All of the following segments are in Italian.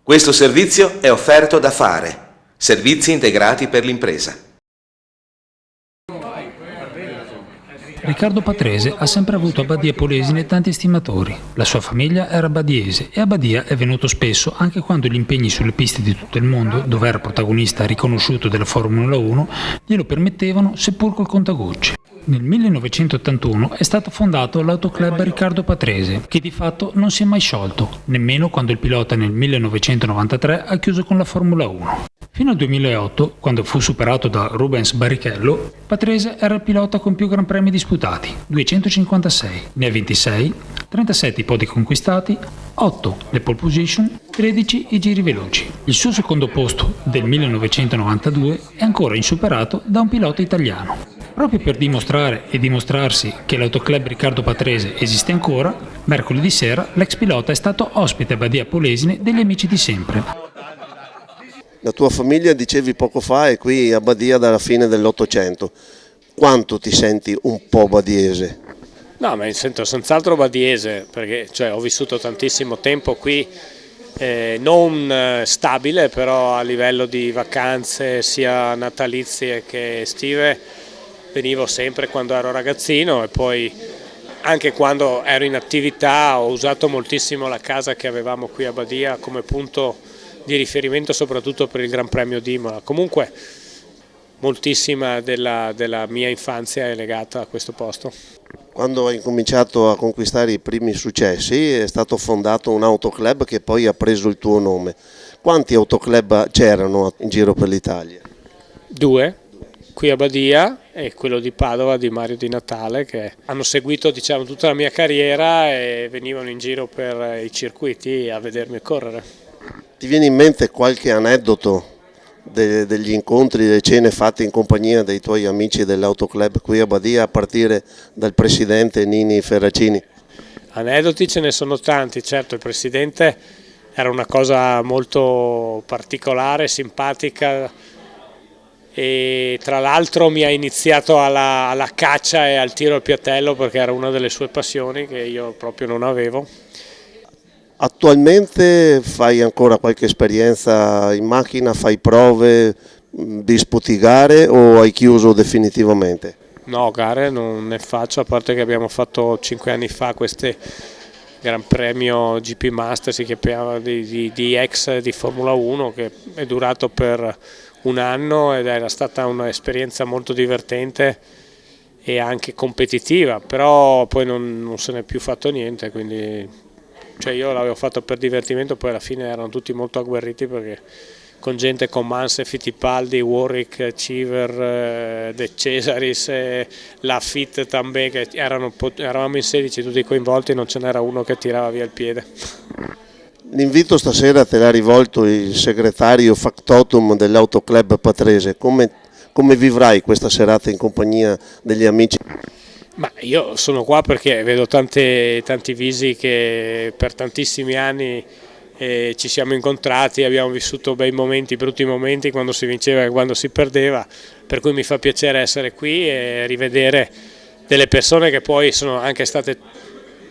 Questo servizio è offerto da Fare, servizi integrati per l'impresa. Riccardo Patrese ha sempre avuto a Badia Polesine tanti estimatori. La sua famiglia era badiese e a Badia è venuto spesso anche quando gli impegni sulle piste di tutto il mondo, dove era protagonista riconosciuto della Formula 1, glielo permettevano, seppur col contagocce. Nel 1981 è stato fondato l'Autoclub Riccardo Patrese, che di fatto non si è mai sciolto, nemmeno quando il pilota nel 1993 ha chiuso con la Formula 1. Fino al 2008, quando fu superato da Rubens Barrichello, Patrese era il pilota con più Gran Premi disputati, 256, ne ha 26, 37 i podi conquistati, 8 le pole position, 13 i giri veloci. Il suo secondo posto del 1992 è ancora insuperato da un pilota italiano. Proprio per dimostrare e dimostrarsi che l'Autoclub Riccardo Patrese esiste ancora, mercoledì sera l'ex pilota è stato ospite a Badia Polesine degli Amici di Sempre. La tua famiglia, dicevi poco fa, è qui a Badia dalla fine dell'Ottocento. Quanto ti senti un po' badiese? No, mi sento senz'altro badiese, perché ho vissuto tantissimo tempo qui, non stabile, però a livello di vacanze sia natalizie che estive venivo sempre quando ero ragazzino, e poi anche quando ero in attività ho usato moltissimo la casa che avevamo qui a Badia come punto di riferimento, soprattutto per il Gran Premio di Imola. Comunque moltissima della mia infanzia è legata a questo posto. Quando hai cominciato a conquistare i primi successi è stato fondato un autoclub che poi ha preso il tuo nome. Quanti autoclub c'erano in giro per l'Italia? 2, qui a Badia e quello di Padova di Mario Di Natale, che hanno seguito tutta la mia carriera e venivano in giro per i circuiti a vedermi correre. Ti viene in mente qualche aneddoto degli incontri, delle cene fatte in compagnia dei tuoi amici dell'Autoclub qui a Badia, a partire dal presidente Nini Ferracini? Aneddoti ce ne sono tanti, certo il presidente era una cosa molto particolare, simpatica, e tra l'altro mi ha iniziato alla caccia e al tiro al piattello, perché era una delle sue passioni che io proprio non avevo. Attualmente fai ancora qualche esperienza in macchina, fai prove, disputi gare o hai chiuso definitivamente? No, gare non ne faccio, a parte che abbiamo fatto 5 anni fa queste Gran Premio GP Master, si chiamava di ex di Formula 1, che è durato per un anno ed era stata un'esperienza molto divertente e anche competitiva, però poi non se n'è più fatto niente, quindi io l'avevo fatto per divertimento, poi alla fine erano tutti molto agguerriti, perché con gente come Mansell, Fittipaldi, Warwick, Cheever, De Cesaris, Lafitte, Tambay, che eravamo in 16 tutti coinvolti, non ce n'era uno che tirava via il piede. L'invito stasera te l'ha rivolto il segretario factotum dell'Autoclub Patrese. Come vivrai questa serata in compagnia degli amici? Ma io sono qua perché vedo tanti visi che per tantissimi anni ci siamo incontrati, abbiamo vissuto bei momenti, brutti momenti, quando si vinceva e quando si perdeva, per cui mi fa piacere essere qui e rivedere delle persone che poi sono anche state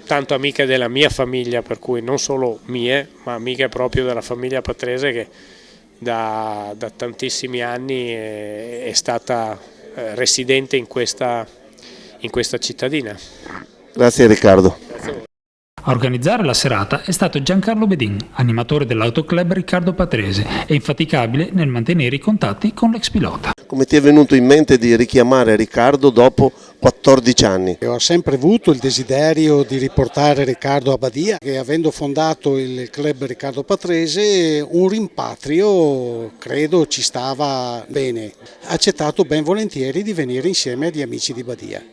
tanto amiche della mia famiglia, per cui non solo mie, ma amiche proprio della famiglia Patrese, che da tantissimi anni è stata residente in questa cittadina. Grazie Riccardo. A organizzare la serata è stato Giancarlo Bedin, animatore dell'Autoclub Riccardo Patrese e infaticabile nel mantenere i contatti con l'ex pilota. Come ti è venuto in mente di richiamare Riccardo dopo 14 anni? Ho sempre avuto il desiderio di riportare Riccardo a Badia, e avendo fondato il club Riccardo Patrese un rimpatrio credo ci stava bene. Ha accettato ben volentieri di venire insieme agli Amici di Badia.